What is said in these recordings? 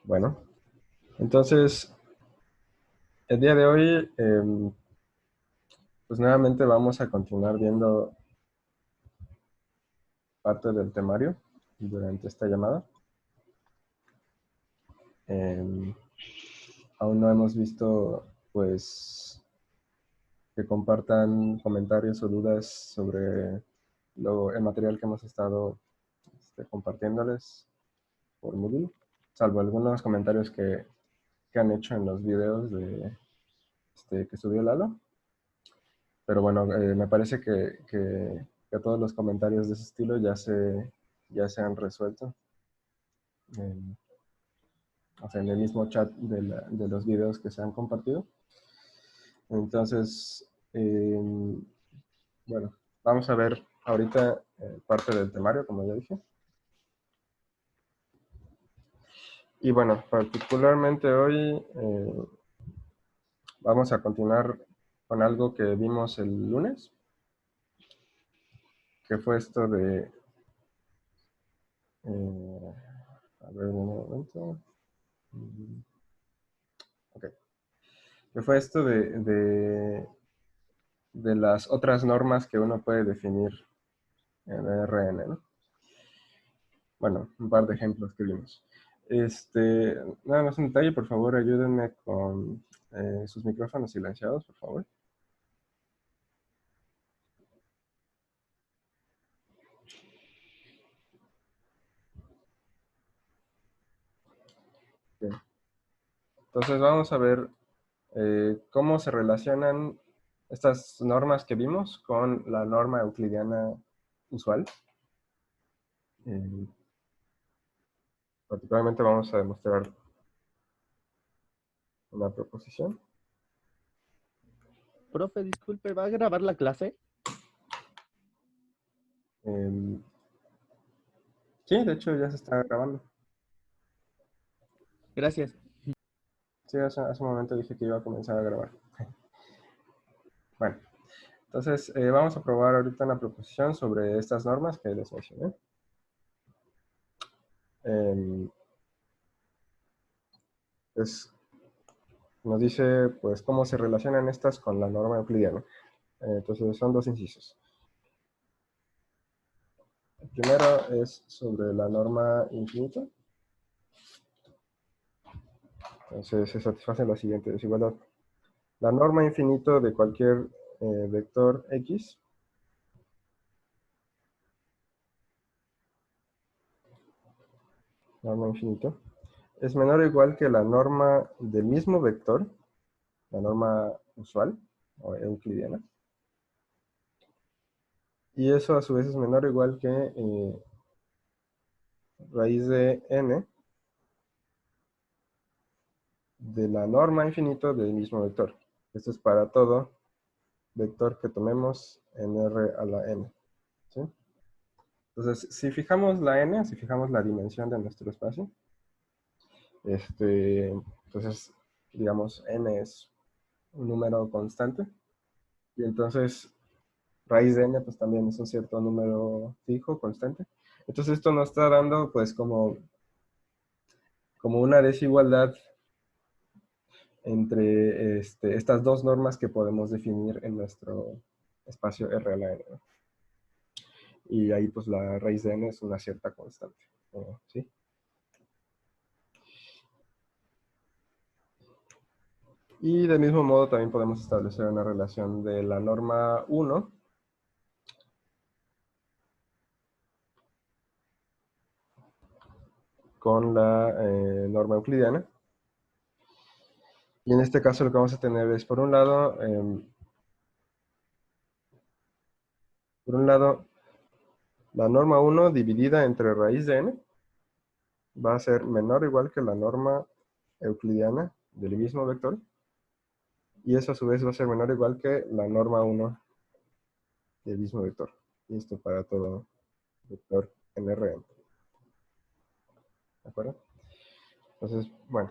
Bueno, entonces el día de hoy, pues nuevamente vamos a continuar viendo parte del temario durante esta llamada. Aún no hemos visto, pues, que compartan comentarios o dudas sobre el material que hemos estado compartiéndoles por Moodle, salvo algunos comentarios que han hecho en los videos que subió Lalo. Pero bueno, me parece que todos los comentarios de ese estilo ya se han resuelto. O sea, en el mismo chat de los videos que se han compartido. Entonces, bueno, vamos a ver ahorita parte del temario, como ya dije. Y bueno, particularmente hoy vamos a continuar con algo que vimos el lunes, que fue esto de... a ver, un momento. Ok. Que fue esto de las otras normas que uno puede definir en RN, ¿no? Bueno, un par de ejemplos que vimos. Nada más un detalle, por favor, ayúdenme con sus micrófonos silenciados, por favor. Bien. Entonces vamos a ver cómo se relacionan estas normas que vimos con la norma euclidiana usual. Particularmente vamos a demostrar una proposición. Profe, disculpe, ¿va a grabar la clase? Sí, de hecho ya se está grabando. Gracias. Sí, hace un momento dije que iba a comenzar a grabar. Bueno, entonces vamos a probar ahorita una proposición sobre estas normas que les mencioné. Nos dice, pues, cómo se relacionan estas con la norma euclidiana. Entonces, son dos incisos. El primero es sobre la norma infinita. Entonces, se satisface la siguiente desigualdad. La norma infinito de cualquier vector X norma infinito, es menor o igual que la norma del mismo vector, la norma usual o euclidiana. Y eso a su vez es menor o igual que raíz de n de la norma infinito del mismo vector. Esto es para todo vector que tomemos en R a la n. ¿Sí? Entonces, si fijamos la n, si fijamos la dimensión de nuestro espacio, entonces, digamos, n es un número constante, y entonces raíz de n pues también es un cierto número fijo, constante. Entonces esto nos está dando pues como una desigualdad entre estas dos normas que podemos definir en nuestro espacio R a la n, ¿no? Y ahí pues la raíz de n es una cierta constante, ¿sí? Y del mismo modo también podemos establecer una relación de la norma 1 con la norma euclidiana. Y en este caso lo que vamos a tener es, por un lado, la norma 1 dividida entre raíz de n va a ser menor o igual que la norma euclidiana del mismo vector. Y eso a su vez va a ser menor o igual que la norma 1 del mismo vector. Y esto para todo vector en Rn. ¿De acuerdo? Entonces, bueno.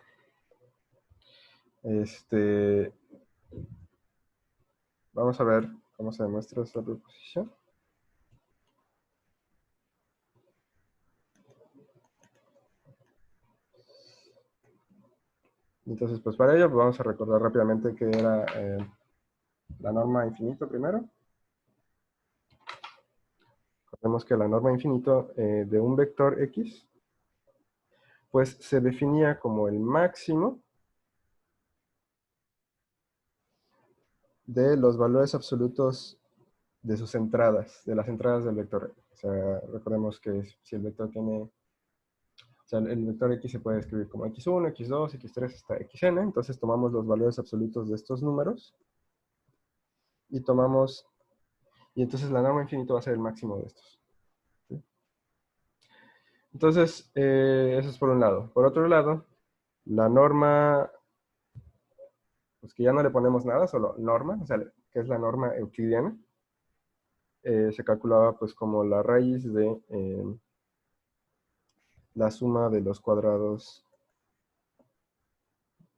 Vamos a ver cómo se demuestra esta proposición. Entonces, pues para ello pues vamos a recordar rápidamente qué era la norma infinito primero. Recordemos que la norma infinito de un vector X, pues se definía como el máximo de los valores absolutos de sus entradas, de las entradas del vector. O sea, recordemos que si el vector tiene, o sea, el vector X se puede escribir como X1, X2, X3 hasta Xn, entonces tomamos los valores absolutos de estos números y tomamos, y entonces la norma infinito va a ser el máximo de estos. ¿Sí? Entonces, eso es por un lado. Por otro lado, la norma, pues que ya no le ponemos nada, solo norma, o sea, que es la norma euclidiana, se calculaba pues como la raíz de la suma de los cuadrados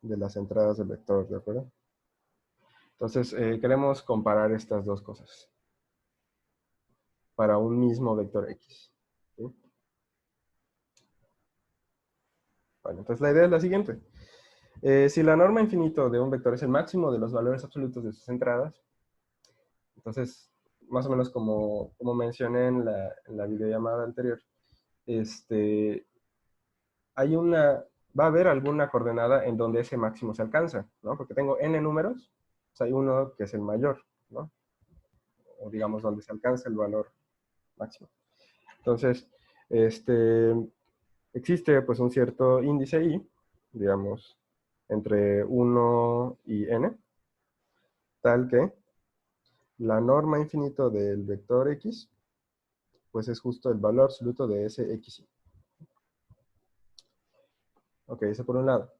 de las entradas del vector, ¿de acuerdo? Entonces, queremos comparar estas dos cosas para un mismo vector X. ¿Sí? Bueno, entonces la idea es la siguiente. Si la norma infinito de un vector es el máximo de los valores absolutos de sus entradas, entonces, más o menos como mencioné en la videollamada anterior, va a haber alguna coordenada en donde ese máximo se alcanza, ¿no? Porque tengo n números, pues hay uno que es el mayor, ¿no? O digamos donde se alcanza el valor máximo. Entonces, existe pues un cierto índice i, digamos, entre 1 y n, tal que la norma infinito del vector x, pues es justo el valor absoluto de ese xi. Ok, eso por un lado.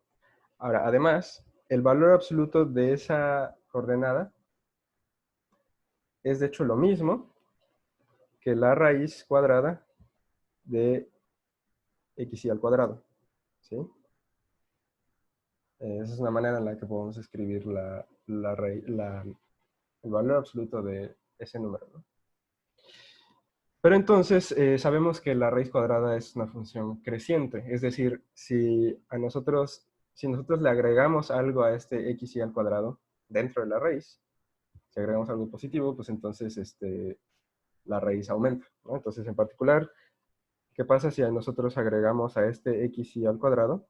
Ahora, además, el valor absoluto de esa coordenada es de hecho lo mismo que la raíz cuadrada de xi al cuadrado. ¿Sí? Esa es una manera en la que podemos escribir el valor absoluto de ese número, ¿no? Pero entonces sabemos que la raíz cuadrada es una función creciente, es decir, si nosotros le agregamos algo a este xi al cuadrado dentro de la raíz, si agregamos algo positivo, pues entonces la raíz aumenta, ¿no? Entonces, en particular, ¿qué pasa si nosotros agregamos a este xi al cuadrado?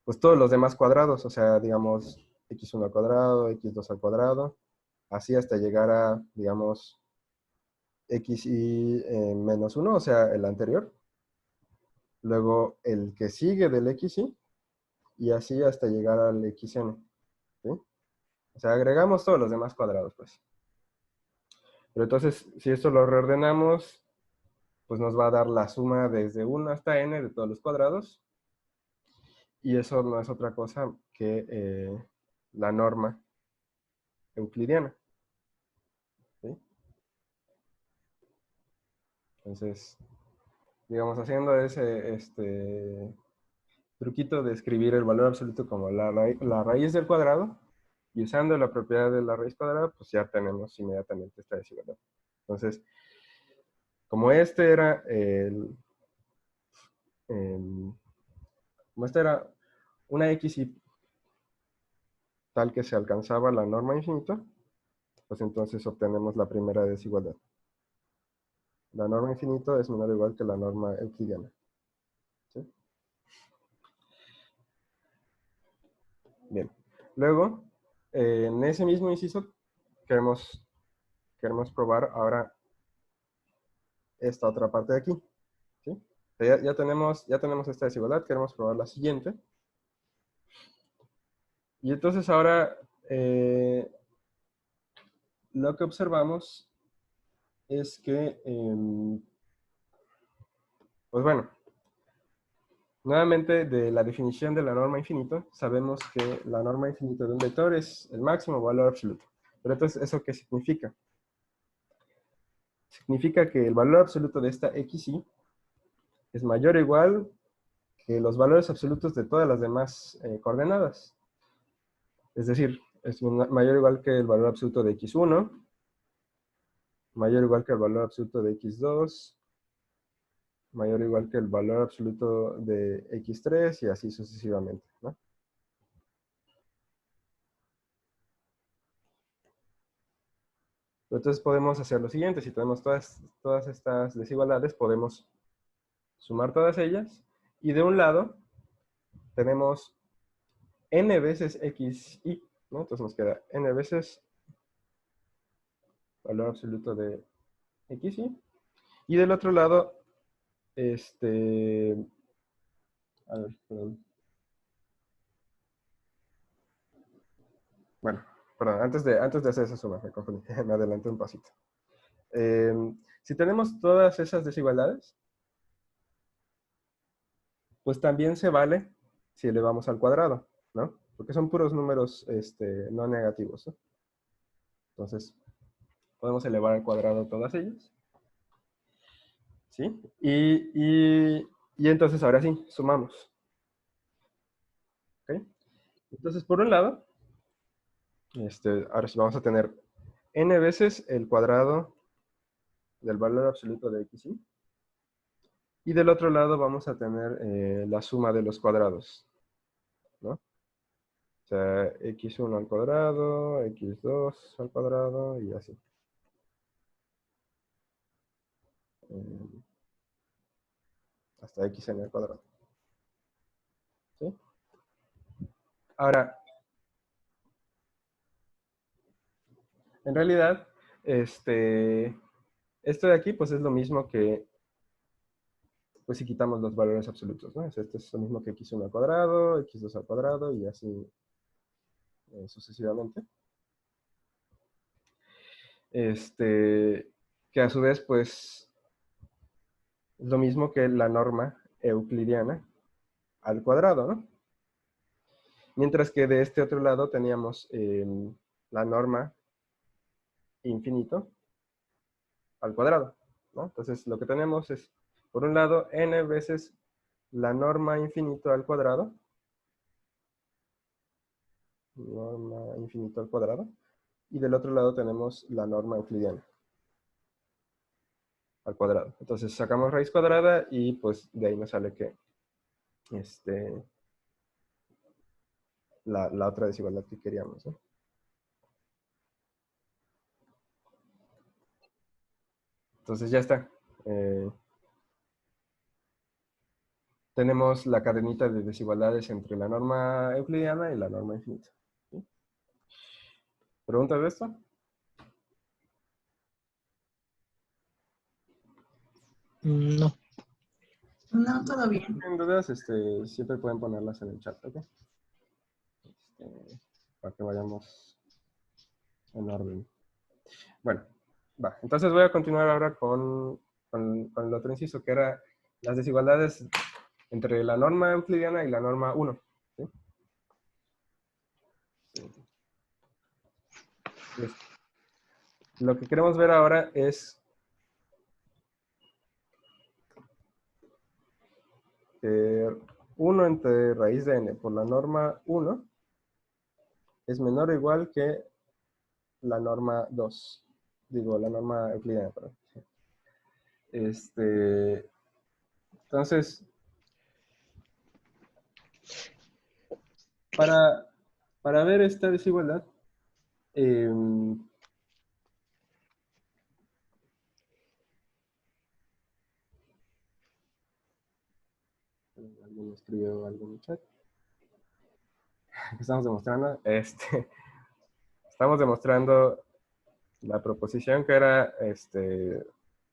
Pues todos los demás cuadrados, o sea, digamos, x1 al cuadrado, x2 al cuadrado, así hasta llegar a, digamos, xi menos 1, o sea, el anterior. Luego el que sigue del xi, y así hasta llegar al xn. ¿Sí? O sea, agregamos todos los demás cuadrados, pues. Pero entonces, si esto lo reordenamos, pues nos va a dar la suma desde 1 hasta n de todos los cuadrados. Y eso no es otra cosa que la norma euclidiana. ¿Sí? Entonces, digamos, haciendo ese truquito de escribir el valor absoluto como la raíz del cuadrado, y usando la propiedad de la raíz cuadrada, pues ya tenemos inmediatamente esta desigualdad. Entonces, como como esta era una xy tal que se alcanzaba la norma infinita, pues entonces obtenemos la primera desigualdad. La norma infinito es menor o igual que la norma euclidiana. ¿Sí? Bien. Luego, en ese mismo inciso, queremos probar ahora esta otra parte de aquí. ¿Sí? Ya tenemos esta desigualdad, queremos probar la siguiente. Y entonces ahora lo que observamos es que, pues bueno, nuevamente de la definición de la norma infinito, sabemos que la norma infinita de un vector es el máximo valor absoluto. Pero entonces, ¿eso qué significa? Significa que el valor absoluto de esta xy es mayor o igual que los valores absolutos de todas las demás coordenadas. Es decir, es mayor o igual que el valor absoluto de x1, mayor o igual que el valor absoluto de x2, mayor o igual que el valor absoluto de x3 y así sucesivamente, ¿no? Entonces podemos hacer lo siguiente, si tenemos todas estas desigualdades, podemos sumar todas ellas, y de un lado tenemos n veces xy, ¿no? Entonces nos queda n veces valor absoluto de xy, y del otro lado, a ver, perdón. Bueno, perdón, antes de hacer esa suma, me confundí, me adelanté un pasito. Si tenemos todas esas desigualdades, pues también se vale si elevamos al cuadrado, ¿no? Porque son puros números no negativos, ¿no? Entonces, podemos elevar al cuadrado todas ellas, ¿sí? Y entonces ahora sí, sumamos, ¿ok? Entonces, por un lado, ahora sí vamos a tener n veces el cuadrado del valor absoluto de xy. Y del otro lado vamos a tener la suma de los cuadrados, ¿no? O sea, x1 al cuadrado, x2 al cuadrado y así. Eh, hasta xn al cuadrado. ¿Sí? Ahora, en realidad, esto de aquí pues es lo mismo que, pues si quitamos los valores absolutos, ¿no? Esto es lo mismo que x1 al cuadrado, x2 al cuadrado y así sucesivamente. Que a su vez pues es lo mismo que la norma euclidiana al cuadrado, ¿no? Mientras que de este otro lado teníamos la norma infinito al cuadrado, ¿no? Entonces lo que tenemos es, por un lado, n veces la norma infinito al cuadrado, norma infinito al cuadrado, y del otro lado tenemos la norma euclidiana al cuadrado. Entonces sacamos raíz cuadrada y pues de ahí nos sale que la otra desigualdad que queríamos, ¿no? Entonces ya está. Tenemos la cadenita de desigualdades entre la norma euclidiana y la norma infinita. ¿Sí? ¿Preguntas de esto? No. No, todo bien. Si tienen dudas, siempre pueden ponerlas en el chat, ¿ok? Para que vayamos en orden. Bueno, va. Entonces voy a continuar ahora con el otro inciso, que era las desigualdades entre la norma euclidiana y la norma 1. ¿Sí? Lo que queremos ver ahora es que 1 entre raíz de n por la norma 1 es menor o igual que la norma 2. Digo, la norma euclidiana, perdón. Entonces, para ver esta desigualdad, alguien escribió algo en el chat. ¿Qué estamos demostrando? Estamos demostrando la proposición que era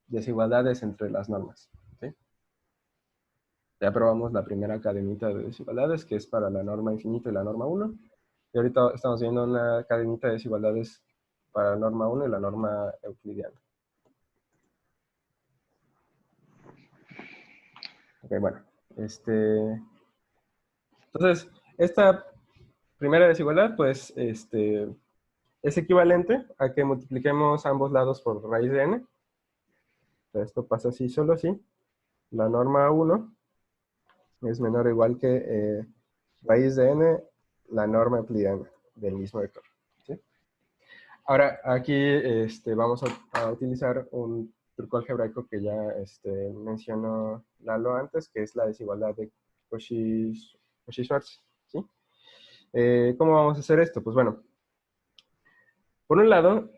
desigualdades entre las normas. ¿Sí? Ya probamos la primera cadenita de desigualdades, que es para la norma infinita y la norma 1. Y ahorita estamos viendo una cadenita de desigualdades para la norma 1 y la norma euclidiana. Ok, bueno. Entonces, esta primera desigualdad, pues, es equivalente a que multipliquemos ambos lados por raíz de n. Esto pasa así, solo así. La norma 1 es menor o igual que raíz de n, la norma euclidiana del mismo vector. ¿Sí? Ahora, aquí vamos a utilizar un truco algebraico que ya mencionó Lalo antes, que es la desigualdad de Cauchy-Schwarz, ¿sí? ¿Cómo vamos a hacer esto? Pues bueno, por un lado,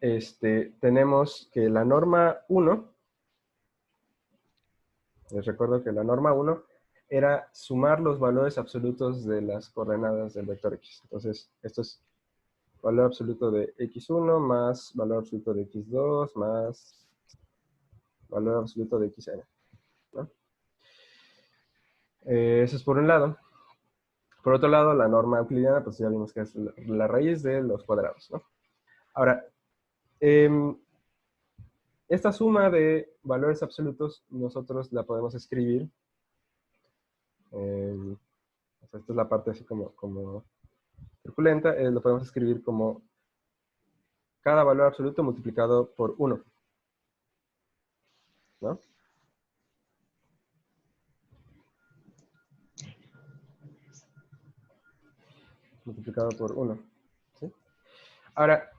tenemos que la norma 1, les recuerdo que la norma 1 era sumar los valores absolutos de las coordenadas del vector x. Entonces, esto es valor absoluto de x1 más valor absoluto de x2 más valor absoluto de xn, ¿no? Eso es por un lado. Por otro lado, la norma euclidiana, pues ya vimos que es la raíz de los cuadrados, ¿no? Ahora, esta suma de valores absolutos nosotros la podemos escribir. O sea, esta es la parte así como circulenta. Lo podemos escribir como cada valor absoluto multiplicado por 1, ¿no? Multiplicado por 1, ¿sí? Ahora,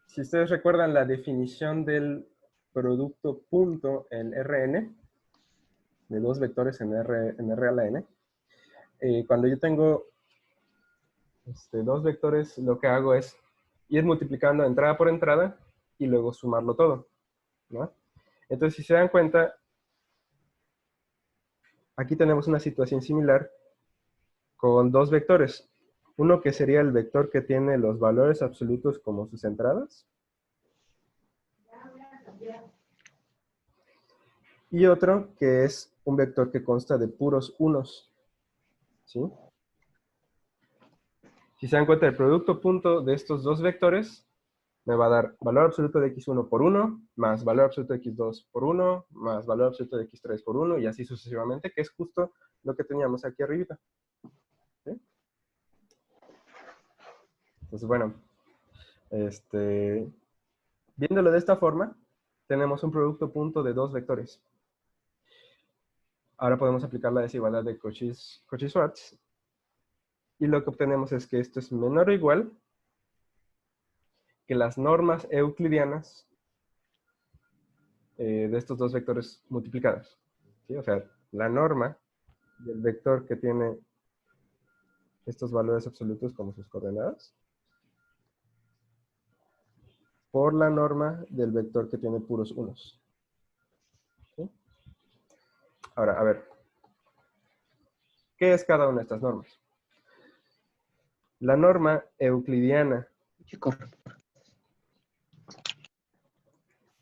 si ustedes recuerdan la definición del producto punto en Rn, de dos vectores en R a la n, cuando yo tengo dos vectores, lo que hago es ir multiplicando entrada por entrada y luego sumarlo todo, ¿no? Entonces, si se dan cuenta, aquí tenemos una situación similar con dos vectores. Uno que sería el vector que tiene los valores absolutos como sus entradas. Y otro que es un vector que consta de puros unos, ¿sí? Si se dan cuenta, el producto punto de estos dos vectores me va a dar valor absoluto de x1 por 1, más valor absoluto de x2 por 1, más valor absoluto de x3 por 1, y así sucesivamente, que es justo lo que teníamos aquí arribita, ¿sí? Entonces, bueno, viéndolo de esta forma, tenemos un producto punto de dos vectores. Ahora podemos aplicar la desigualdad de Cauchy-Schwarz, y lo que obtenemos es que esto es menor o igual que las normas euclidianas de estos dos vectores multiplicados, ¿sí? O sea, la norma del vector que tiene estos valores absolutos como sus coordenadas por la norma del vector que tiene puros unos, ¿sí? Ahora, a ver, ¿qué es cada una de estas normas? La norma euclidiana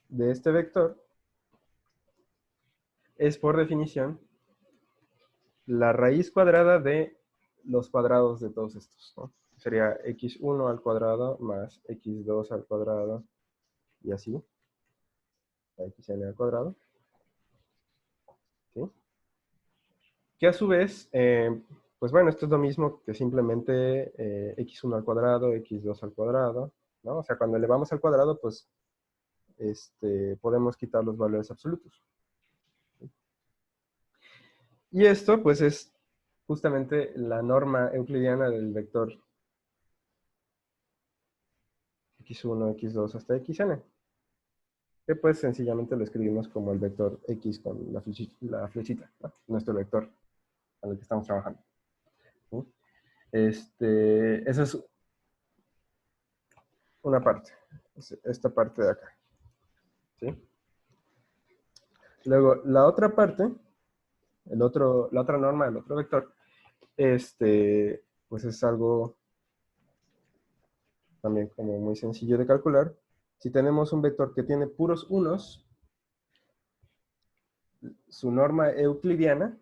de este vector es, por definición, la raíz cuadrada de los cuadrados de todos estos, ¿no? Sería x1 al cuadrado más x2 al cuadrado y así, xn al cuadrado, ¿sí? Que a su vez, pues bueno, esto es lo mismo que simplemente x1 al cuadrado, x2 al cuadrado, ¿no? O sea, cuando elevamos al cuadrado, pues podemos quitar los valores absolutos. Y esto, pues, es justamente la norma euclidiana del vector x1, x2 hasta xn, que pues sencillamente lo escribimos como el vector x con la flechita, ¿no? Nuestro vector con el que estamos trabajando, ¿sí? Esa es una parte, esta parte de acá, ¿sí? Luego, la otra parte, la otra norma del otro vector, pues es algo también como muy sencillo de calcular. Si tenemos un vector que tiene puros unos, su norma euclidiana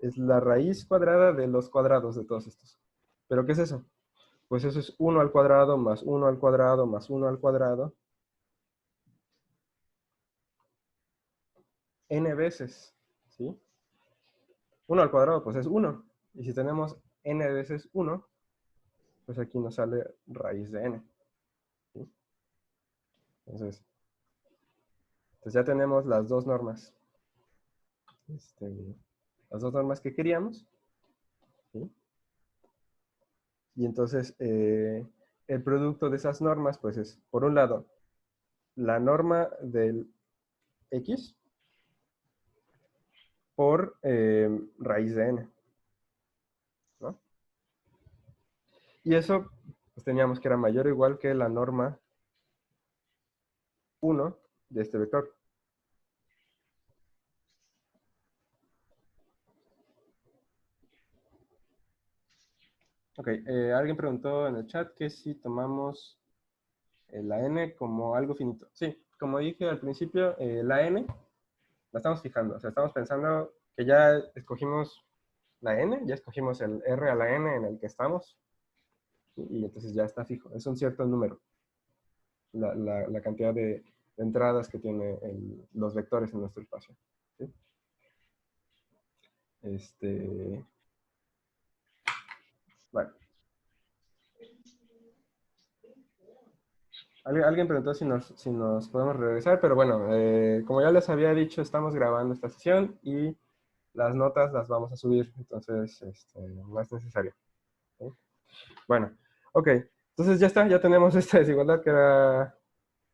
es la raíz cuadrada de los cuadrados de todos estos. ¿Pero qué es eso? Pues eso es 1 al cuadrado más 1 al cuadrado más 1 al cuadrado n veces, ¿sí? 1 al cuadrado pues es 1. Y si tenemos n veces 1, pues aquí nos sale raíz de n, ¿sí? Entonces ya tenemos las dos normas. Las dos normas que queríamos, ¿sí? Y entonces el producto de esas normas, pues es, por un lado, la norma del X por raíz de n, ¿no? Y eso, pues teníamos que era mayor o igual que la norma 1 de este vector. Ok, alguien preguntó en el chat que si tomamos la n como algo finito. Sí, como dije al principio, la n la estamos fijando. O sea, estamos pensando que ya escogimos la n, ya escogimos el r a la n en el que estamos. Y entonces ya está fijo. Es un cierto número. La cantidad de entradas que tiene los vectores en nuestro espacio. ¿Sí? Bueno. Alguien preguntó si nos podemos regresar, pero bueno, como ya les había dicho, estamos grabando esta sesión y las notas las vamos a subir, entonces no es necesario. ¿Sí? Bueno, ok, entonces ya está, ya tenemos esta desigualdad que era,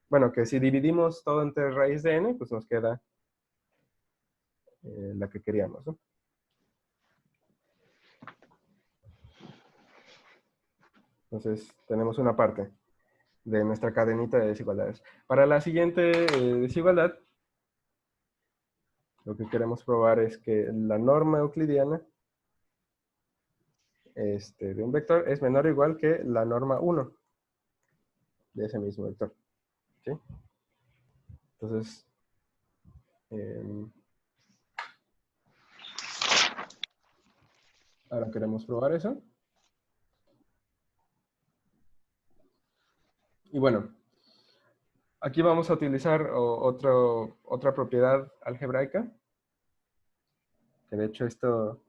bueno, que si dividimos todo entre raíz de n, pues nos queda la que queríamos, ¿no? Entonces tenemos una parte de nuestra cadenita de desigualdades. Para la siguiente desigualdad, lo que queremos probar es que la norma euclidiana de un vector es menor o igual que la norma 1 de ese mismo vector. ¿Sí? Entonces, ahora queremos probar eso. Y bueno, aquí vamos a utilizar otra propiedad algebraica, que de hecho esto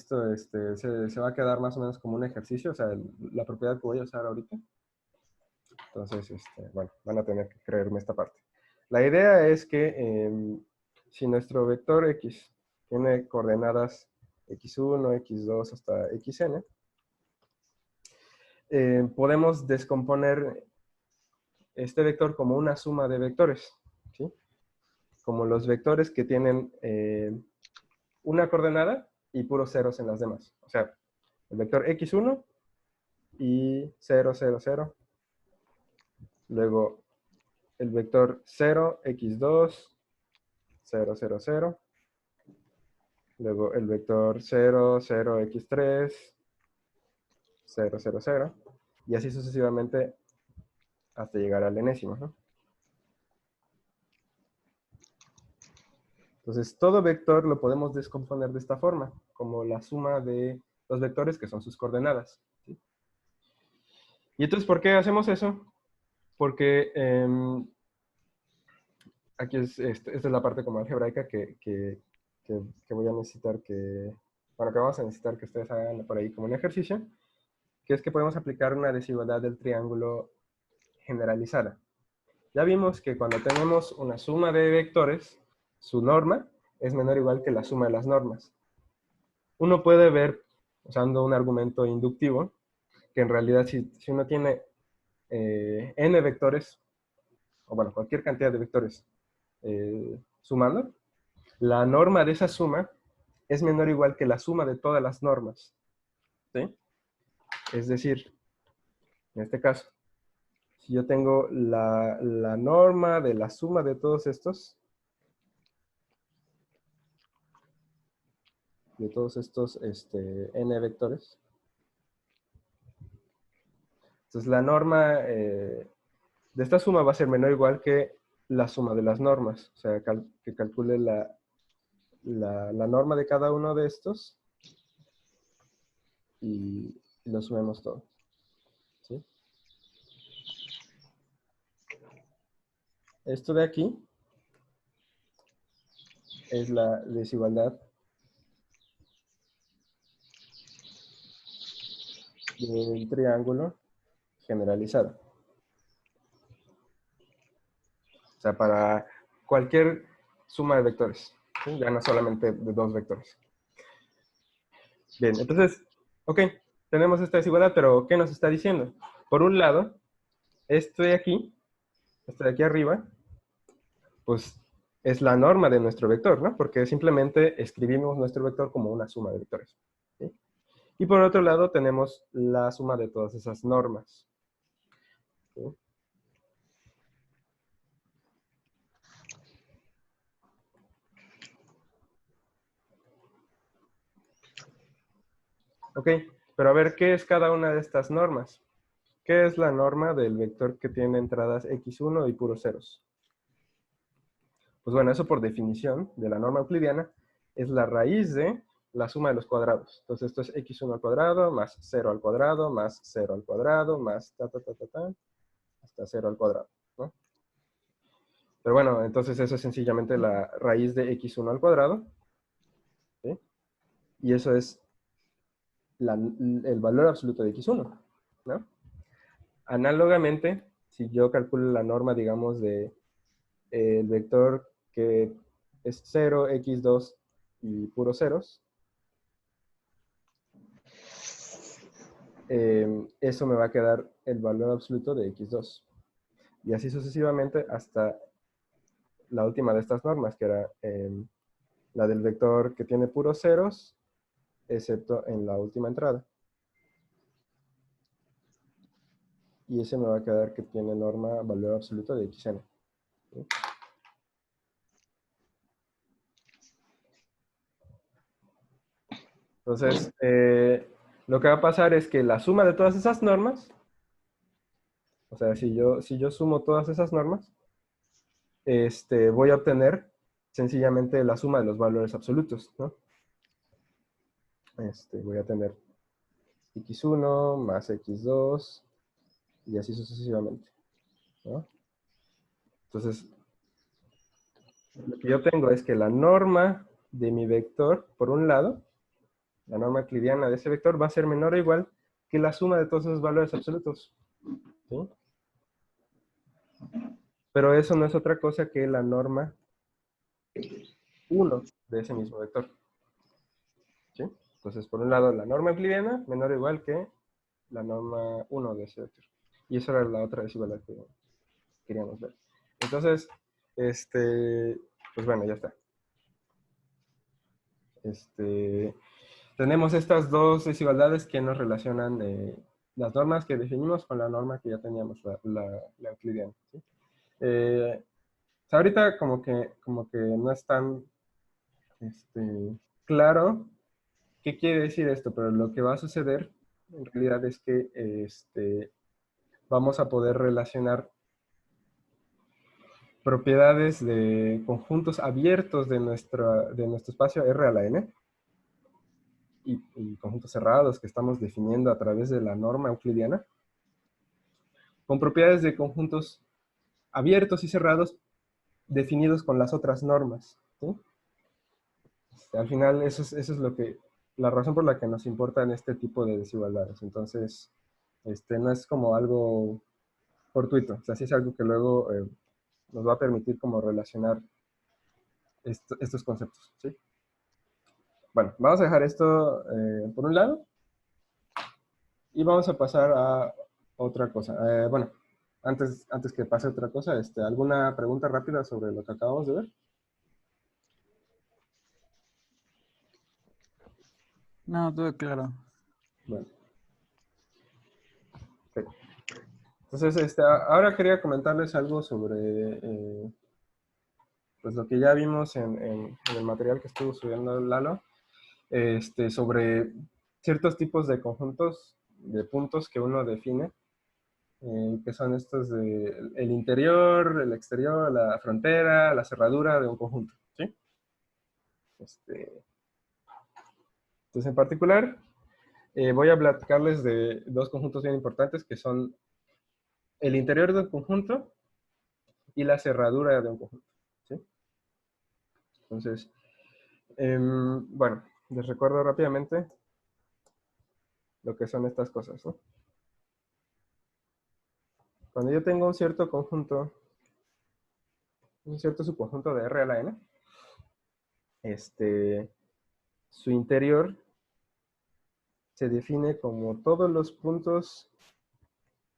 se va a quedar más o menos como un ejercicio, o sea, la propiedad que voy a usar ahorita. Entonces, bueno, van a tener que creerme esta parte. La idea es que si nuestro vector X tiene coordenadas x1, x2 hasta xn, podemos descomponer este vector como una suma de vectores, ¿sí? Como los vectores que tienen una coordenada y puros ceros en las demás. O sea, el vector x1 y 0, 0, 0. Luego el vector 0, x2, 0, 0, 0. Luego el vector 0, 0, x3, 0, 0, 0. Y así sucesivamente hasta llegar al enésimo, ¿no? Entonces, todo vector lo podemos descomponer de esta forma, como la suma de los vectores que son sus coordenadas. ¿Sí? Y entonces, ¿por qué hacemos eso? Porque aquí esta es la parte como algebraica que voy a necesitar que vamos a necesitar que ustedes hagan por ahí como un ejercicio, que es que podemos aplicar una desigualdad del triángulo generalizada. Ya vimos que cuando tenemos una suma de vectores, su norma es menor o igual que la suma de las normas. Uno puede ver, usando un argumento inductivo, que en realidad si uno tiene n vectores, o bueno, cualquier cantidad de vectores sumando, la norma de esa suma es menor o igual que la suma de todas las normas. ¿Sí? Es decir, en este caso, si yo tengo la norma de la suma de todos estos, n vectores, entonces la norma de esta suma va a ser menor o igual que la suma de las normas. O sea, que calcule la norma de cada uno de estos y lo sumemos todo. ¿Sí? Esto de aquí es la desigualdad del triángulo generalizado. O sea, para cualquier suma de vectores. ¿Sí? Ya no solamente de dos vectores. Bien, entonces, ok, tenemos esta desigualdad, pero ¿qué nos está diciendo? Por un lado, esto de aquí este de aquí arriba, pues es la norma de nuestro vector, ¿no? Porque simplemente escribimos nuestro vector como una suma de vectores, ¿sí? Y por otro lado tenemos la suma de todas esas normas, ¿sí? Ok, pero a ver, ¿qué es cada una de estas normas? ¿Qué es la norma del vector que tiene entradas x1 y puros ceros? Pues bueno, eso por definición de la norma euclidiana es la raíz de la suma de los cuadrados. Entonces esto es x1 al cuadrado más 0 al cuadrado más 0 al cuadrado más hasta 0 al cuadrado, ¿no? Pero bueno, entonces eso es sencillamente la raíz de x1 al cuadrado, ¿sí? Y eso es el valor absoluto de x1, ¿no? Análogamente, si yo calculo la norma, digamos, de el vector que es 0, x2 y puros ceros, eso me va a quedar el valor absoluto de x2. Y así sucesivamente hasta la última de estas normas, que era la del vector que tiene puros ceros, excepto en la última entrada. Y ese me va a quedar que tiene norma valor absoluto de xn. ¿Sí? Entonces, lo que va a pasar es que la suma de todas esas normas, o sea, si yo sumo todas esas normas, voy a obtener sencillamente la suma de los valores absolutos, ¿no? Voy a tener x1 más x2 y así sucesivamente, ¿no? Entonces, lo que yo tengo es que la norma de mi vector, por un lado, la norma euclidiana de ese vector va a ser menor o igual que la suma de todos esos valores absolutos, ¿sí? Pero eso no es otra cosa que la norma 1 de ese mismo vector, ¿sí? Entonces, por un lado, la norma euclidiana menor o igual que la norma 1 de ese vector. Y esa era la otra desigualdad que queríamos ver. Entonces, pues bueno, ya está. Tenemos estas dos desigualdades que nos relacionan las normas que definimos con la norma que ya teníamos, la euclidiana, ¿sí? Ahorita como que no es tan claro qué quiere decir esto, pero lo que va a suceder en realidad es que vamos a poder relacionar propiedades de conjuntos abiertos de nuestro espacio R a la n y conjuntos cerrados que estamos definiendo a través de la norma euclidiana con propiedades de conjuntos abiertos y cerrados definidos con las otras normas, ¿sí? Al final eso es la razón por la que nos importan este tipo de desigualdades. Entonces, no es como algo fortuito, o sea, sí es algo que luego nos va a permitir como relacionar estos conceptos, ¿sí? Bueno, vamos a dejar esto por un lado y vamos a pasar a otra cosa. Bueno, antes que pase otra cosa, ¿alguna pregunta rápida sobre lo que acabamos de ver? No, todo claro. Bueno. Ok. Entonces, ahora quería comentarles algo sobre pues lo que ya vimos en el material que estuvo subiendo Lalo, sobre ciertos tipos de conjuntos de puntos que uno define, que son estos de el interior, el exterior, la frontera, la cerradura de un conjunto, ¿sí? Entonces, en particular, voy a platicarles de dos conjuntos bien importantes que son el interior de un conjunto y la cerradura de un conjunto, ¿sí? Entonces, bueno, les recuerdo rápidamente lo que son estas cosas, ¿no? Cuando yo tengo un cierto conjunto, un cierto subconjunto de R a la n, su interior se define como todos los puntos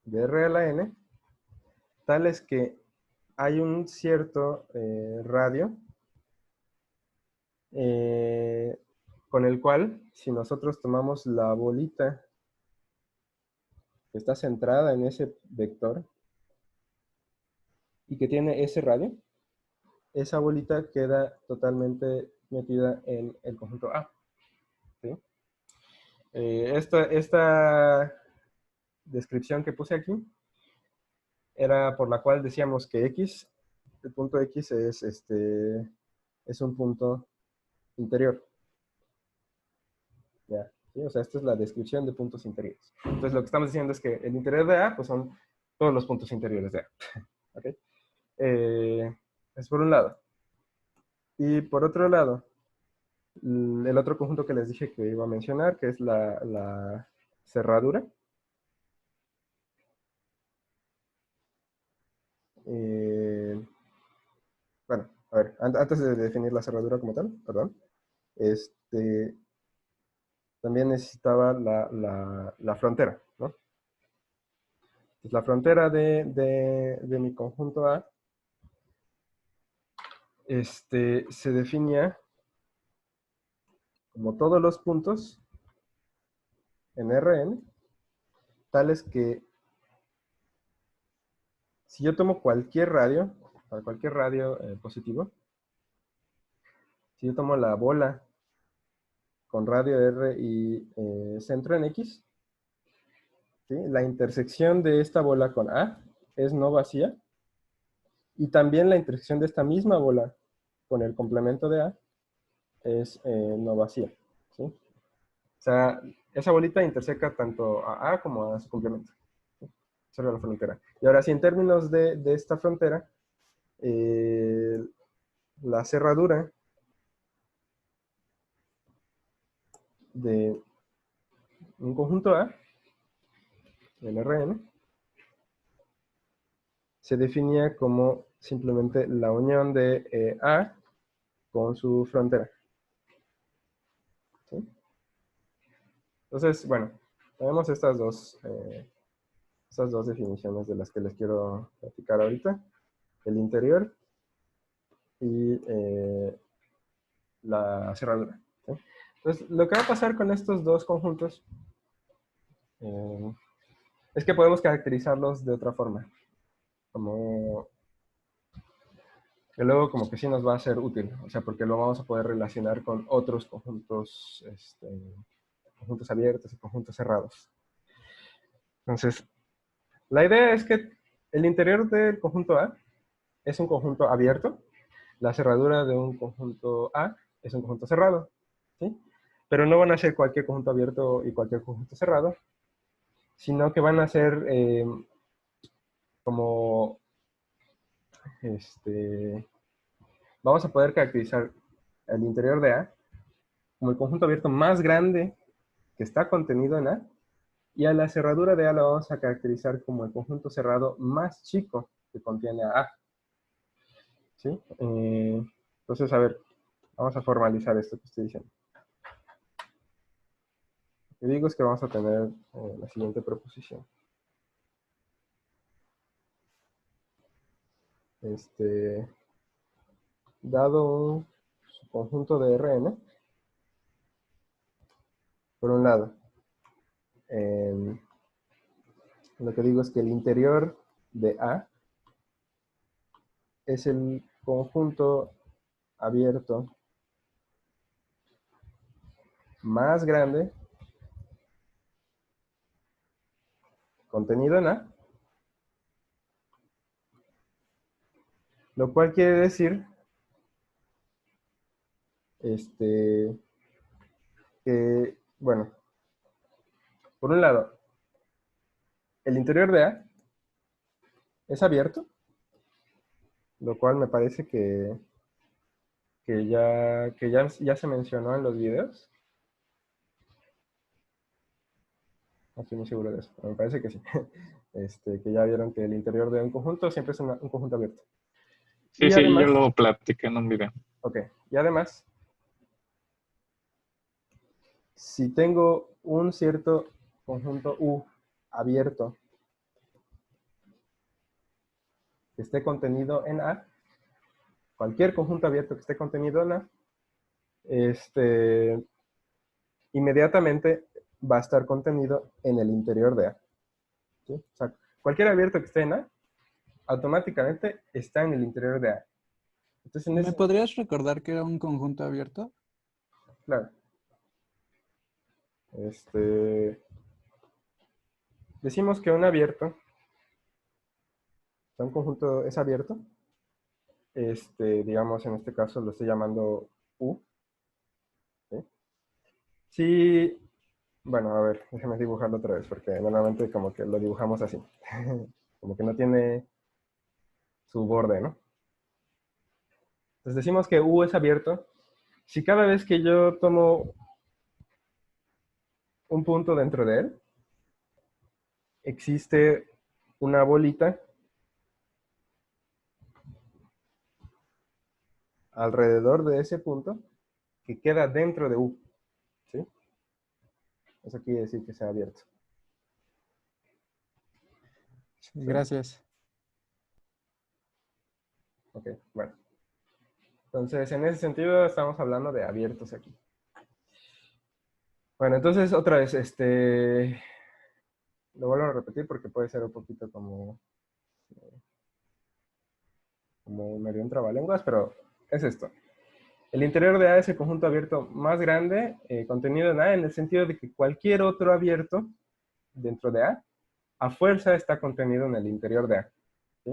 de R a la n, tales que hay un cierto radio con el cual, si nosotros tomamos la bolita que está centrada en ese vector y que tiene ese radio, esa bolita queda totalmente metida en el conjunto A. ¿Sí? Esta descripción que puse aquí era por la cual decíamos que X, el punto X es un punto interior. ¿Ya? ¿Sí? O sea, esta es la descripción de puntos interiores. Entonces, lo que estamos diciendo es que el interior de A pues son todos los puntos interiores de A. ¿Okay? Es por un lado. Y por otro lado, el otro conjunto que les dije que iba a mencionar, que es la cerradura. Bueno, a ver, antes de definir la cerradura como tal, perdón, también necesitaba la frontera, ¿no? Pues la frontera de mi conjunto A se definía como todos los puntos en Rn, tales que si yo tomo cualquier radio, para cualquier radio positivo, si yo tomo la bola con radio R y centro en X, ¿sí? La intersección de esta bola con A es no vacía, y también la intersección de esta misma bola con el complemento de A es no vacía, ¿sí? O sea, esa bolita interseca tanto a A como a su complemento, ¿sí? Esa era la frontera. Y ahora, si en términos de esta frontera, la cerradura de un conjunto A, el Rn, se definía como simplemente la unión de A con su frontera. ¿Sí? Entonces, bueno, tenemos estas dos definiciones de las que les quiero platicar ahorita. El interior y la cerradura. ¿Sí? Entonces, lo que va a pasar con estos dos conjuntos es que podemos caracterizarlos de otra forma. Como que luego como que sí nos va a ser útil, o sea, porque lo vamos a poder relacionar con otros conjuntos, conjuntos abiertos y conjuntos cerrados. Entonces, la idea es que el interior del conjunto A es un conjunto abierto, la cerradura de un conjunto A es un conjunto cerrado, ¿sí? Pero no van a ser cualquier conjunto abierto y cualquier conjunto cerrado, sino que van a ser como, vamos a poder caracterizar el interior de A como el conjunto abierto más grande que está contenido en A, y a la cerradura de A la vamos a caracterizar como el conjunto cerrado más chico que contiene a A. ¿Sí? Entonces, a ver, vamos a formalizar esto que estoy diciendo. Lo que digo es que vamos a tener la siguiente proposición. Dado un conjunto de Rn, por un lado, lo que digo es que el interior de A es el conjunto abierto más grande contenido en A, lo cual quiere decir que, bueno, por un lado, el interior de A es abierto, lo cual me parece ya se mencionó en los videos. No estoy muy seguro de eso, pero me parece que sí. Que ya vieron que el interior de un conjunto siempre es un conjunto abierto. Sí, Y sí, además, yo lo platiqué en un video. ok, y además, si tengo un cierto conjunto U abierto, que esté contenido en A, cualquier conjunto abierto que esté contenido en A, inmediatamente va a estar contenido en el interior de A. ¿Sí? O sea, cualquier abierto que esté en A, automáticamente está en el interior de A. Entonces, en ¿Me ese, podrías recordar que era un conjunto abierto? claro. Decimos que un abierto, un conjunto es abierto, digamos en este caso lo estoy llamando U. ¿Sí? Si, bueno, a ver, déjame dibujarlo otra vez, porque normalmente como que lo dibujamos así. Como que no tiene su borde, ¿no? Entonces decimos que U es abierto. Si cada vez que yo tomo un punto dentro de él, existe una bolita alrededor de ese punto que queda dentro de U. ¿Sí? Eso quiere decir que sea abierto. Sí, gracias. Ok, bueno. Entonces, en ese sentido, estamos hablando de abiertos aquí. Bueno, entonces, otra vez, lo vuelvo a repetir porque puede ser un poquito como medio un trabalenguas, pero es esto. El interior de A es el conjunto abierto más grande contenido en A, en el sentido de que cualquier otro abierto dentro de A fuerza está contenido en el interior de A. ¿Sí?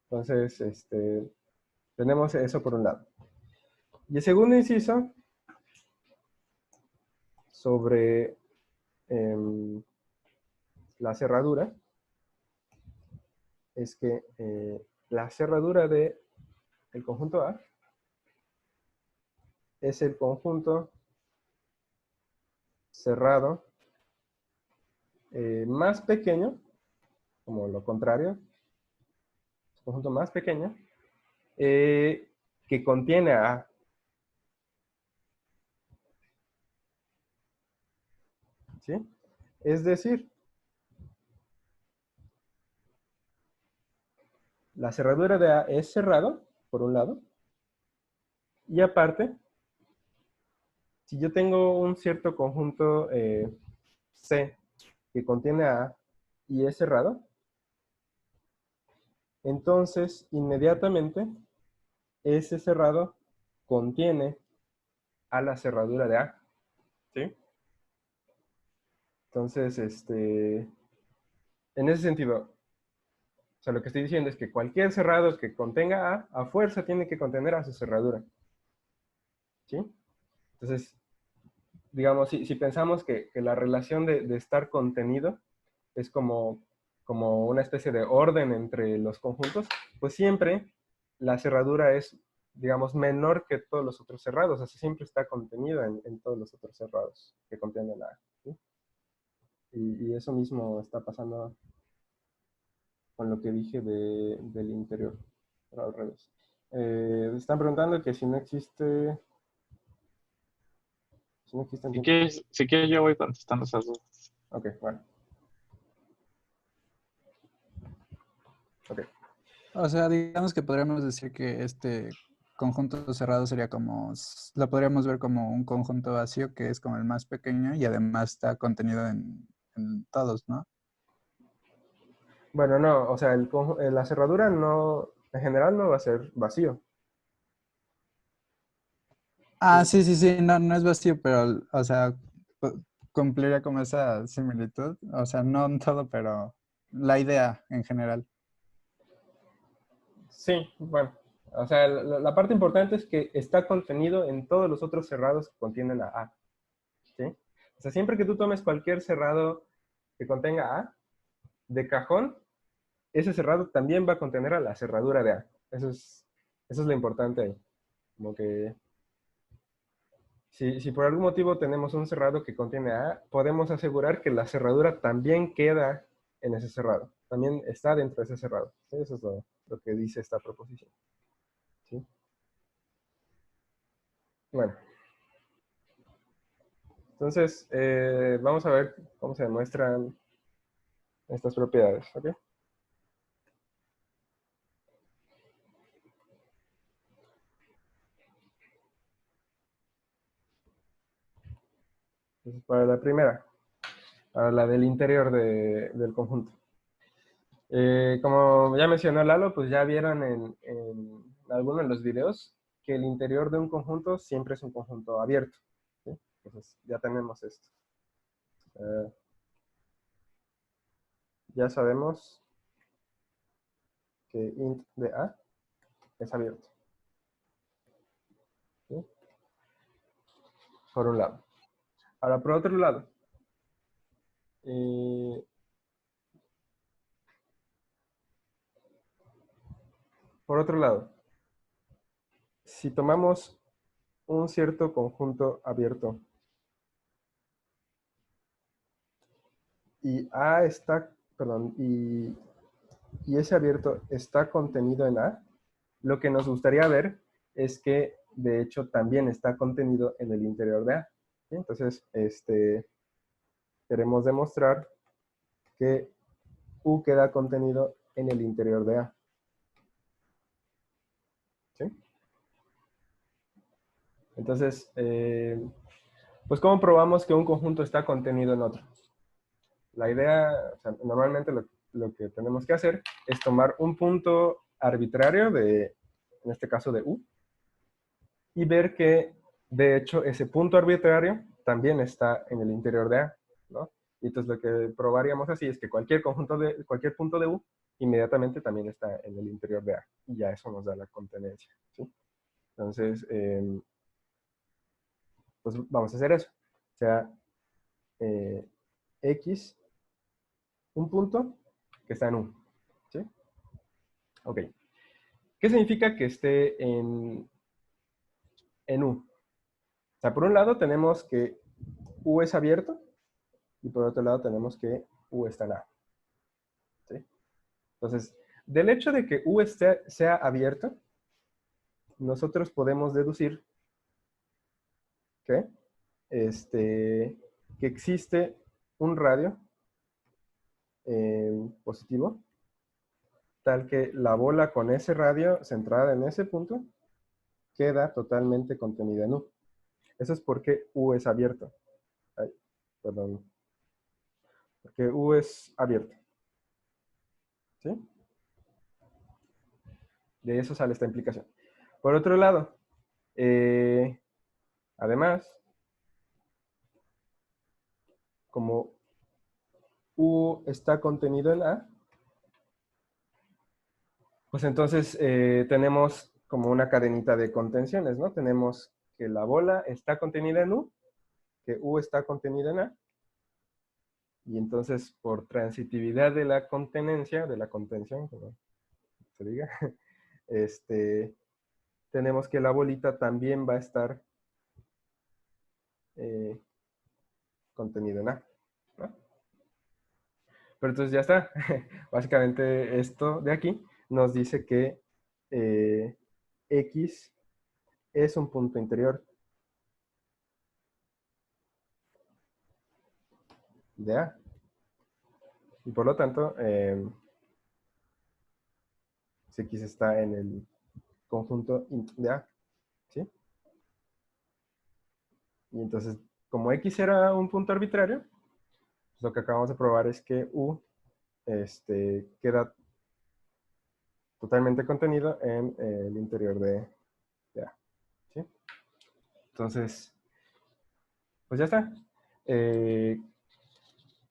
Entonces, tenemos eso por un lado. Y el segundo inciso, sobre la cerradura, es que la cerradura del conjunto A es el conjunto cerrado más pequeño, como lo contrario, el conjunto más pequeño, que contiene a A. ¿Sí? Es decir, la cerradura de A es cerrado, por un lado, y aparte, si yo tengo un cierto conjunto C que contiene a A y es cerrado, entonces inmediatamente ese cerrado contiene a la cerradura de A. ¿Sí? Entonces, en ese sentido, o sea, lo que estoy diciendo es que cualquier cerrado que contenga A fuerza tiene que contener a su cerradura. ¿Sí? Entonces, digamos, si pensamos que la relación de estar contenido es como una especie de orden entre los conjuntos, pues siempre la cerradura es, digamos, menor que todos los otros cerrados. O sea, siempre está contenido en todos los otros cerrados que contienen A. ¿Sí? Y eso mismo está pasando con lo que dije del interior, pero al revés. Están preguntando que si no existe... Si no existen tiempos... Si quieres, yo voy contestando esas dudas. Ok, bueno. Ok. O sea, digamos que podríamos decir que este conjunto cerrado sería como, lo podríamos ver como un conjunto vacío que es como el más pequeño y además está contenido en todos, ¿no? Bueno, no, o sea, la cerradura no, en general no va a ser vacío. Ah, sí, sí, sí, no, no es vacío, pero, o sea, cumpliría como esa similitud. O sea, no en todo, pero la idea en general. Sí, bueno, o sea, la parte importante es que está contenido en todos los otros cerrados que contienen a A. ¿Sí? O sea, siempre que tú tomes cualquier cerrado que contenga A, de cajón, ese cerrado también va a contener a la cerradura de A. Eso es lo importante ahí. Como que si por algún motivo tenemos un cerrado que contiene A, podemos asegurar que la cerradura también queda en ese cerrado. También está dentro de ese cerrado. ¿Sí? Eso es lo que dice esta proposición. ¿Sí? Bueno. Entonces, vamos a ver cómo se demuestran estas propiedades. ¿Ok? Entonces, para la primera, para la del interior del conjunto. Como ya mencionó Lalo, pues ya vieron en alguno de los videos que el interior de un conjunto siempre es un conjunto abierto, ¿sí? Entonces ya tenemos esto. Ya sabemos que int de A es abierto, ¿sí? Por un lado. Ahora, por otro lado, si tomamos un cierto conjunto abierto y A está, perdón, y ese abierto está contenido en A, lo que nos gustaría ver es que de hecho también está contenido en el interior de A, ¿sí? Entonces, queremos demostrar que U queda contenido en el interior de A. ¿Sí? Entonces, pues ¿cómo probamos que un conjunto está contenido en otro? La idea, o sea, normalmente lo que tenemos que hacer es tomar un punto arbitrario de, en este caso de U, y ver que, de hecho, ese punto arbitrario también está en el interior de A, ¿no? Y entonces lo que probaríamos así es que cualquier punto de U inmediatamente también está en el interior de A, y ya eso nos da la contenencia, ¿sí? Entonces, pues vamos a hacer eso. O sea, X, un punto que está en U, ¿sí? Ok. ¿Qué significa que esté en U? O sea, por un lado tenemos que U es abierto, y por otro lado tenemos que U está en A, ¿sí? Entonces, del hecho de que U sea abierto, nosotros podemos deducir que, que existe un radio positivo, tal que la bola con ese radio centrada en ese punto queda totalmente contenida en U. Eso es porque U es abierto. Ay, perdón. Porque U es abierto. ¿Sí? De eso sale esta implicación. Por otro lado, además, como U está contenido en A, pues entonces tenemos como una cadenita de contenciones, ¿no? Tenemos que la bola está contenida en U, que U está contenida en A, y entonces por transitividad de la contenencia, de la contención, como se diga, tenemos que la bolita también va a estar contenida en A, ¿no? Pero entonces ya está. Básicamente esto de aquí nos dice que X es un punto interior de A. Y por lo tanto, si X está en el conjunto int de A, ¿sí? Y entonces, como X era un punto arbitrario, pues lo que acabamos de probar es que U queda totalmente contenido en el interior de A, ¿sí? Entonces, pues ya está.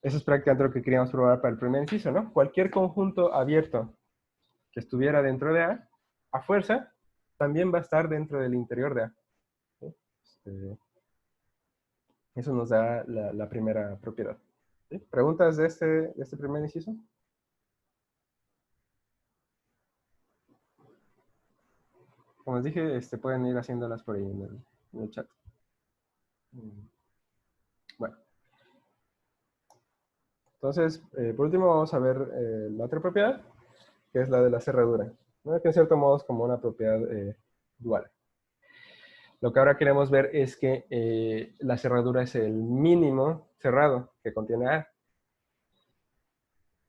Eso es prácticamente lo que queríamos probar para el primer inciso, ¿no? Cualquier conjunto abierto que estuviera dentro de A fuerza, también va a estar dentro del interior de A, ¿sí? Eso nos da la primera propiedad, ¿sí? ¿Preguntas de este primer inciso? Como les dije, pueden ir haciéndolas por ahí en el chat. Bueno. Entonces, por último vamos a ver la otra propiedad, que es la de la cerradura, ¿no? Que en cierto modo es como una propiedad dual. Lo que ahora queremos ver es que la cerradura es el mínimo cerrado que contiene A.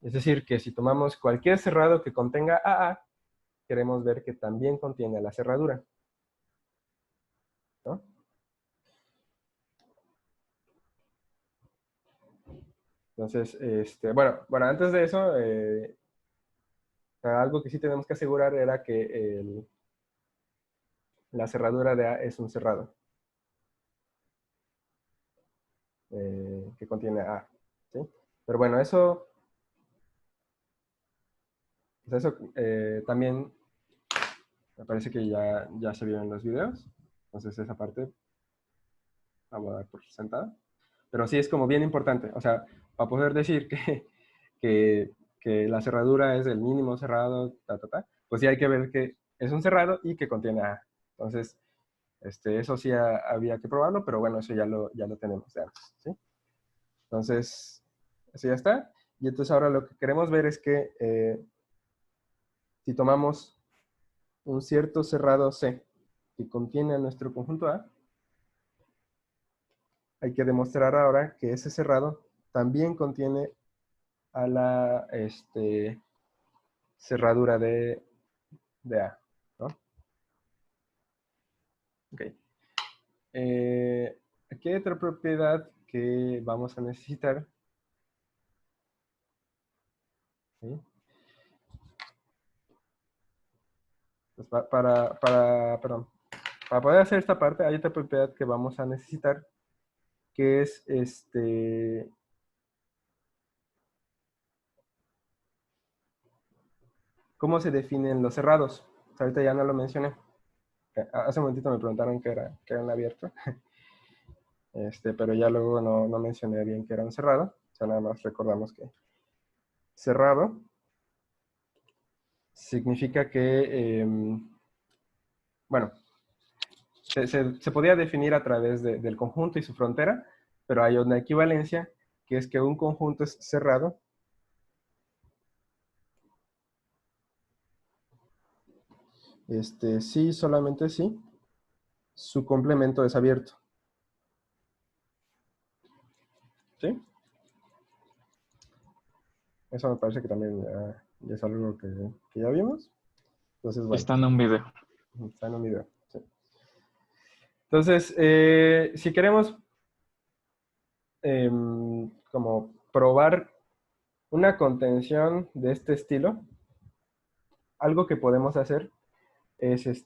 Es decir, que si tomamos cualquier cerrado que contenga AA, queremos ver que también contiene la cerradura, ¿no? Entonces, bueno, antes de eso, algo que sí tenemos que asegurar era que la cerradura de A es un cerrado que contiene A, ¿sí? Pero bueno, eso también me parece que ya se vio en los videos. Entonces esa parte la voy a dar por sentada. Pero sí es como bien importante. O sea, para poder decir que, que la cerradura es el mínimo cerrado, pues sí hay que ver que es un cerrado y que contiene A. Entonces, eso sí había que probarlo, pero bueno, eso ya lo tenemos de antes, ¿sí? Entonces, eso ya está. Y entonces ahora lo que queremos ver es que si tomamos un cierto cerrado C que contiene a nuestro conjunto A, hay que demostrar ahora que ese cerrado también contiene a la cerradura de A, ¿no? Ok. Aquí hay otra propiedad que vamos a necesitar. ¿Sí? Pues perdón, para poder hacer esta parte hay otra propiedad que vamos a necesitar, que es ¿cómo se definen los cerrados? Ahorita ya no lo mencioné. Hace un momentito me preguntaron qué era un abierto. Pero ya luego no mencioné bien que era un cerrado. O sea, nada más recordamos que cerrado significa que, bueno, se podía definir a través del conjunto y su frontera, pero hay una equivalencia, que es que un conjunto es cerrado sí, solamente sí, su complemento es abierto. ¿Sí? Eso me parece que también ya es algo que ya vimos. Entonces, bueno. Está en un video. Está en un video, sí. Entonces, si queremos como probar una contención de este estilo, algo que podemos hacer es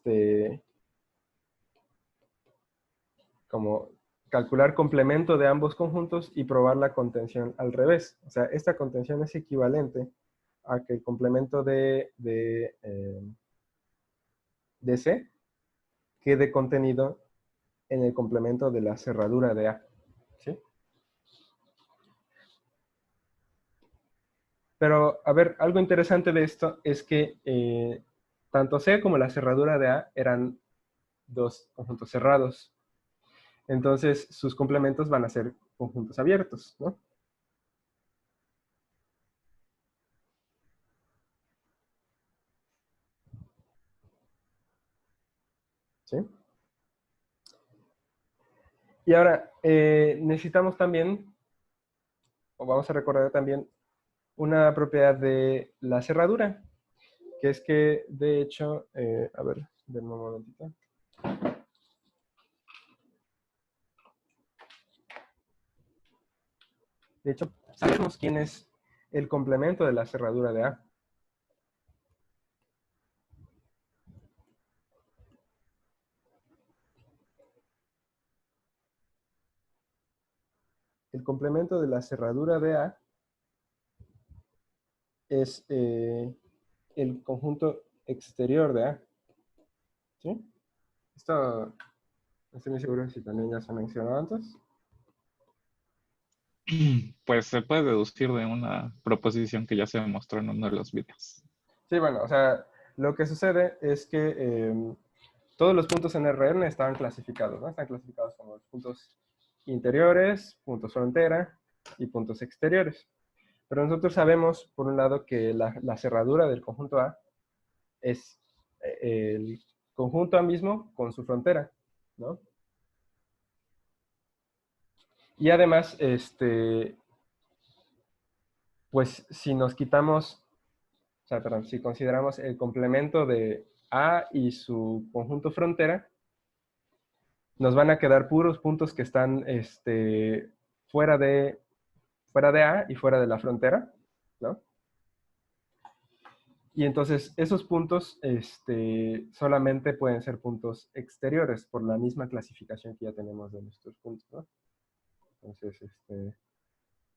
como calcular complemento de ambos conjuntos y probar la contención al revés. O sea, esta contención es equivalente a que el complemento de C quede contenido en el complemento de la cerradura de A. ¿Sí? Pero, a ver, algo interesante de esto es que tanto C como la cerradura de A eran dos conjuntos cerrados. Entonces, sus complementos van a ser conjuntos abiertos, ¿no? ¿Sí? Y ahora, necesitamos también, o vamos a recordar también, una propiedad de la cerradura, que es que, de hecho, a ver, denme un momentito. De hecho, sabemos quién es el complemento de la cerradura de A. El complemento de la cerradura de A es el conjunto exterior de A. ¿Sí? Esto no estoy muy seguro si también ya se mencionó antes. Pues se puede deducir de una proposición que ya se demostró en uno de los videos. Sí, bueno, o sea, lo que sucede es que todos los puntos en Rn estaban clasificados, ¿no? Están clasificados como los puntos interiores, puntos frontera y puntos exteriores. Pero nosotros sabemos, por un lado, que la cerradura del conjunto A es el conjunto A mismo con su frontera, ¿no? Y además, pues si nos quitamos, o sea, perdón, si consideramos el complemento de A y su conjunto frontera, nos van a quedar puros puntos que están fuera de fuera de A y fuera de la frontera, ¿no? Y entonces esos puntos solamente pueden ser puntos exteriores por la misma clasificación que ya tenemos de nuestros puntos, ¿no? Entonces,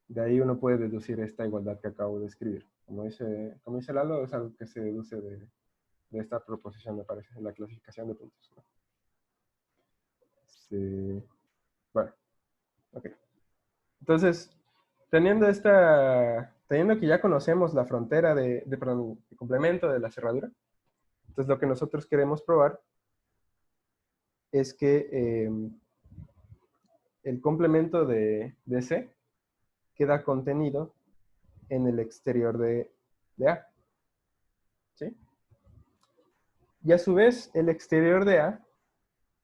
de ahí uno puede deducir esta igualdad que acabo de escribir. Como dice Lalo, es algo que se deduce de esta proposición, me parece, en la clasificación de puntos, ¿no? Bueno, ok. Entonces, teniendo que ya conocemos la frontera perdón, el complemento de la cerradura, entonces lo que nosotros queremos probar es que el complemento de C queda contenido en el exterior de A, ¿sí? Y a su vez, el exterior de A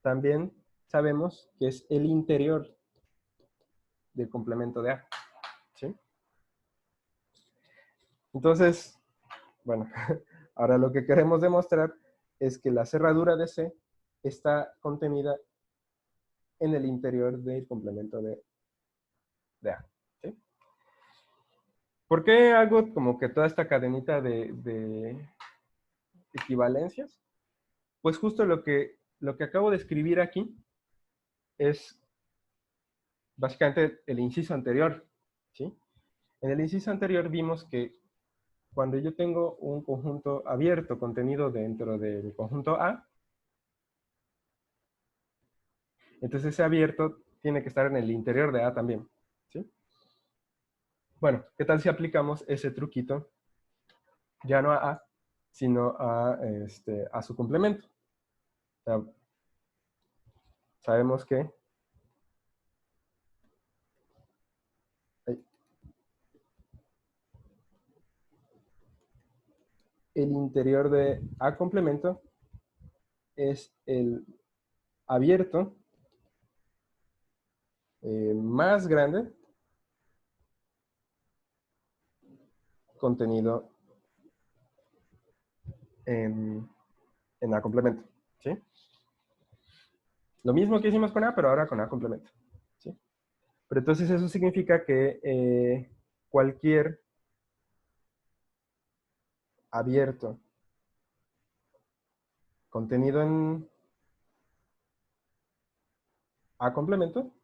también sabemos que es el interior del complemento de A, ¿sí? Entonces, bueno, ahora lo que queremos demostrar es que la cerradura de C está contenida en el interior del complemento de A, ¿sí? ¿Por qué hago como que toda esta cadenita de equivalencias? Pues justo lo que acabo de escribir aquí es básicamente el inciso anterior, ¿sí? En el inciso anterior vimos que cuando yo tengo un conjunto abierto contenido dentro del conjunto A, entonces ese abierto tiene que estar en el interior de A también, ¿sí? Bueno, ¿qué tal si aplicamos ese truquito ya no a A, sino a su complemento? O sea, sabemos que el interior de A complemento es el abierto más grande contenido en A complemento, ¿sí? Lo mismo que hicimos con A, pero ahora con A complemento, ¿sí? Pero entonces eso significa que cualquier abierto contenido en A complemento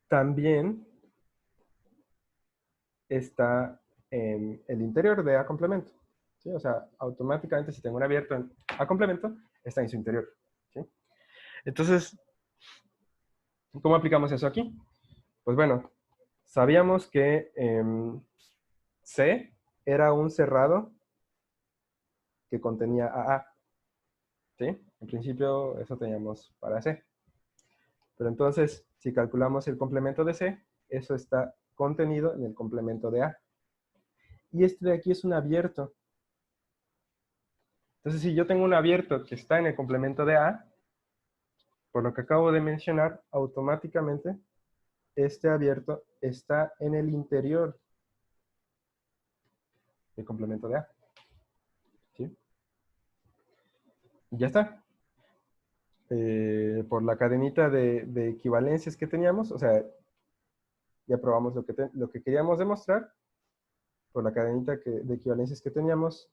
también está en el interior de A complemento, ¿sí? O sea, automáticamente si tengo un abierto en A complemento, está en su interior, ¿sí? Entonces, ¿cómo aplicamos eso aquí? Pues bueno, sabíamos que C era un cerrado que contenía a, ¿sí? En principio eso teníamos para C. Pero entonces, si calculamos el complemento de C, eso está contenido en el complemento de A. Y este de aquí es un abierto. Entonces, si yo tengo un abierto que está en el complemento de A, por lo que acabo de mencionar, automáticamente este abierto está en el interior del complemento de A. ¿Sí? Y ya está. Por la cadenita de equivalencias que teníamos, o sea, ya probamos lo que queríamos demostrar. Por la cadenita de equivalencias que teníamos,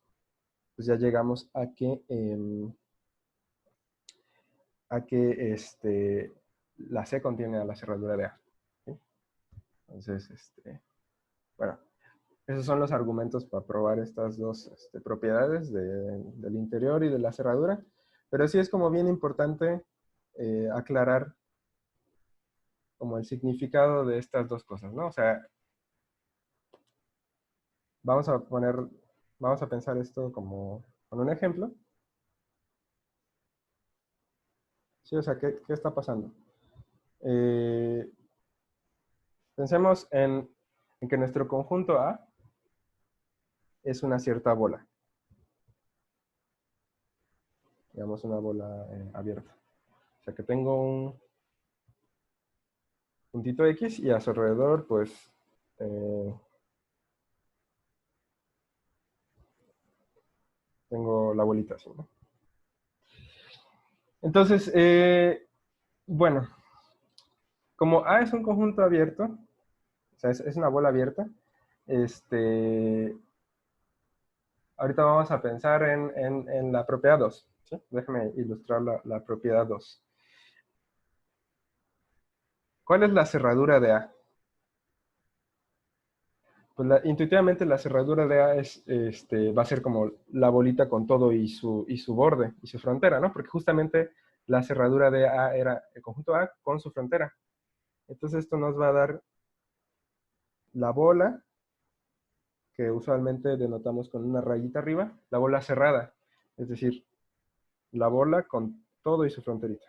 pues ya llegamos a que la C contiene a la cerradura de A, ¿sí? Entonces, bueno, esos son los argumentos para probar estas dos propiedades del interior y de la cerradura. Pero sí es como bien importante aclarar como el significado de estas dos cosas, ¿no? O sea, vamos a pensar esto como con un ejemplo. Sí, o sea, ¿qué está pasando? Pensemos en que nuestro conjunto A es una cierta bola. Digamos una bola abierta. O sea que tengo un puntito X y a su alrededor, pues, tengo la bolita así, ¿no? Entonces, bueno, como A es un conjunto abierto, sea, es una bola abierta. Ahorita vamos a pensar en la propiedad 2. ¿Sí? Déjame ilustrar la propiedad 2. ¿Cuál es la cerradura de A? Pues intuitivamente la cerradura de A va a ser como la bolita con todo y su borde y su frontera, ¿no? Porque justamente la cerradura de A era el conjunto A con su frontera. Entonces esto nos va a dar la bola, que usualmente denotamos con una rayita arriba, la bola cerrada, es decir, la bola con todo y su fronterita.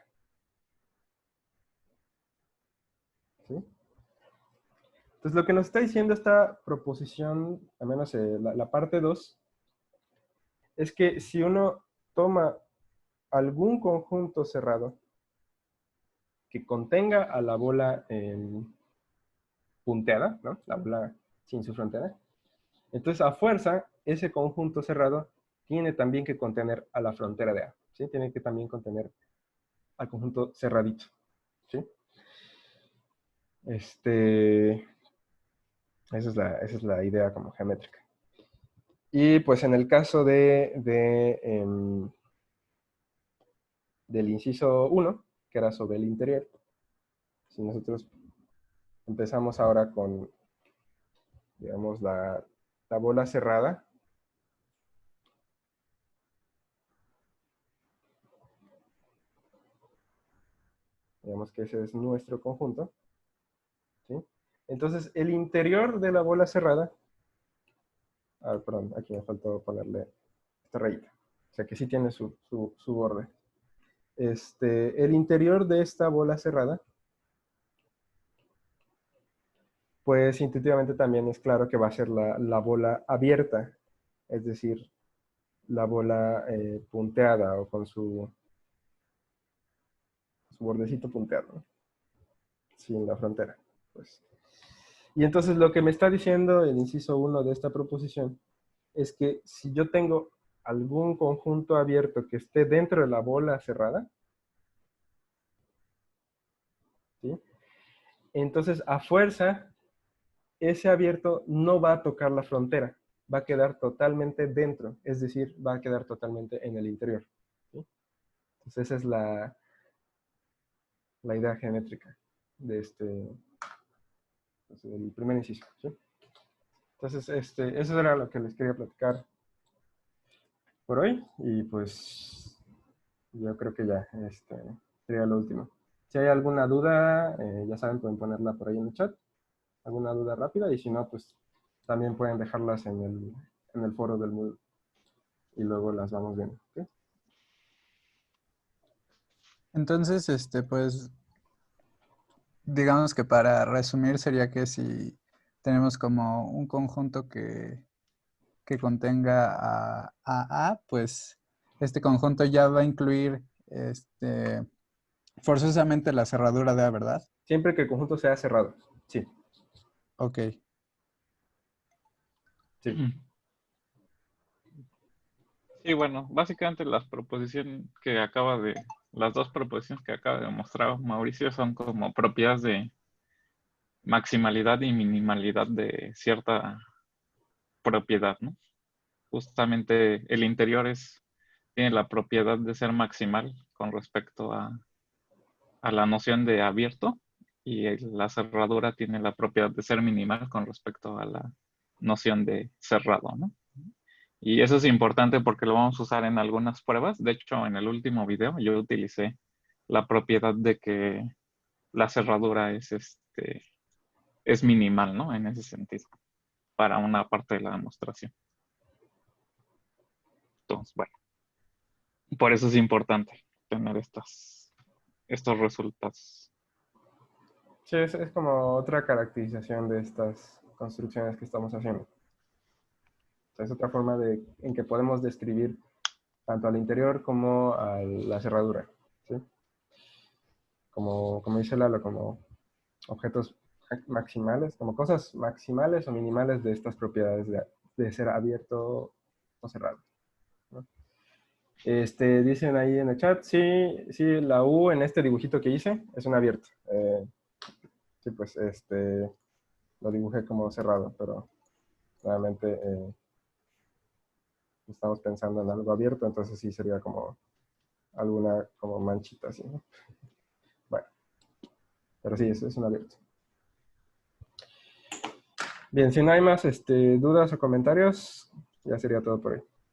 ¿Sí? Entonces lo que nos está diciendo esta proposición, al menos la parte 2, es que si uno toma algún conjunto cerrado que contenga a la bola punteada, ¿no? La bola sin su frontera, entonces a fuerza ese conjunto cerrado tiene también que contener a la frontera de A, ¿sí? Tiene que también contener al conjunto cerradito, ¿sí? Esa es la idea como geométrica. Y pues en el caso del inciso 1, que era sobre el interior, si nosotros empezamos ahora con, digamos, la bola cerrada, digamos que ese es nuestro conjunto, ¿sí? Entonces el interior de la bola cerrada, perdón, aquí me faltó ponerle esta rayita, o sea que sí tiene su borde. El interior de esta bola cerrada, pues intuitivamente también es claro que va a ser la bola abierta, es decir, la bola punteada o con su bordecito punteado, ¿no? Sin la frontera. Pues. Y entonces lo que me está diciendo el inciso 1 de esta proposición es que si yo tengo algún conjunto abierto que esté dentro de la bola cerrada, ¿sí? Entonces a fuerza ese abierto no va a tocar la frontera, va a quedar totalmente dentro, es decir, va a quedar totalmente en el interior, ¿sí? Entonces esa es la idea geométrica de del primer inciso, ¿sí? Entonces, eso era lo que les quería platicar por hoy, y pues yo creo que ya sería lo último. Si hay alguna duda, ya saben, pueden ponerla por ahí en el chat, alguna duda rápida, y si no, pues también pueden dejarlas en el foro del Moodle, y luego las vamos viendo, ¿sí? Entonces, pues, digamos que para resumir sería que si tenemos como un conjunto que contenga a, pues este conjunto ya va a incluir forzosamente la cerradura de A, ¿verdad? Siempre que el conjunto sea cerrado, sí. Ok. Sí. Sí, bueno, básicamente las dos proposiciones que acaba de mostrar Mauricio son como propiedades de maximalidad y minimalidad de cierta propiedad, ¿no? Justamente el interior tiene la propiedad de ser maximal con respecto a la noción de abierto, y la cerradura tiene la propiedad de ser minimal con respecto a la noción de cerrado, ¿no? Y eso es importante porque lo vamos a usar en algunas pruebas. De hecho, en el último video yo utilicé la propiedad de que la cerradura es minimal, ¿no? En ese sentido, para una parte de la demostración. Entonces, bueno, por eso es importante tener estos resultados. Sí, es como otra caracterización de estas construcciones que estamos haciendo. O sea, es otra forma en que podemos describir tanto al interior como a la cerradura, ¿sí? Como dice Lalo, como objetos maximales, como cosas maximales o minimales de estas propiedades de ser abierto o cerrado, ¿no? Dicen ahí en el chat, sí, la U en este dibujito que hice es un abierto. Sí, pues, lo dibujé como cerrado, pero realmente estamos pensando en algo abierto, entonces sí sería como alguna como manchita así, ¿no? Bueno, pero sí, eso es un abierto. Bien, si no hay más dudas o comentarios, ya sería todo por hoy.